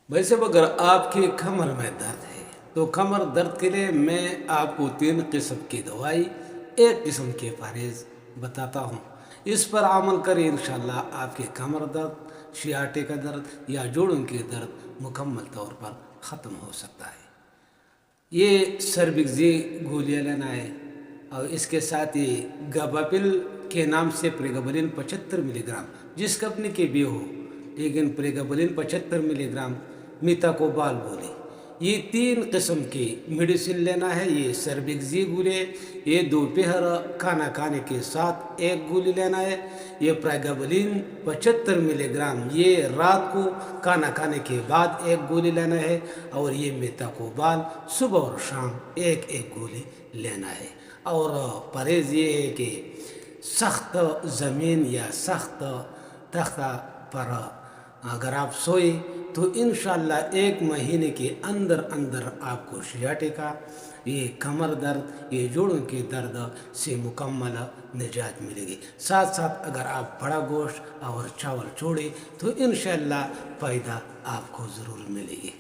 भाई साहब, अगर आपकी कमर में दर्द है तो कमर दर्द के लिए मैं आपको 3 किस्म की दवाई, एक किस्म के परहेज बताता हूँ। इस पर अमल करें, इंशाल्लाह आपके कमर दर्द, सियाटे का दर्द या जोड़ों के दर्द मुकम्मल तौर पर ख़त्म हो सकता है। ये सर्बिक्जी गोलियाँ लेना है और इसके साथ ही गाबापिल के नाम से प्रेगाबलिन 75 मिलीग्राम, जिस कंपनी के भी हो, लेकिन प्रेगाबलिन 75 मिलीग्राम, मीताकोबाल गोली, ये 3 किस्म की मेडिसिन लेना है। ये सर्बिक्जी गोली, ये दोपहर खाना खाने के साथ एक गोली लेना है। ये प्रेगाबलिन 75 मिलीग्राम, ये रात को खाना खाने के बाद एक गोली लेना है। और ये मीताकोबाल सुबह और शाम एक एक गोली लेना है। और परहेज़ ये है कि सख्त ज़मीन या सख्त तख्ता पर अगर आप सोए तो इंशाल्लाह 1 महीने के अंदर अंदर आपको सियाटिका, ये कमर दर्द, ये जोड़ों के दर्द से मुकम्मल निजात मिलेगी। साथ साथ अगर आप बड़ा गोश्त और चावल छोड़े तो इंशाल्लाह फ़ायदा आपको ज़रूर मिलेगी।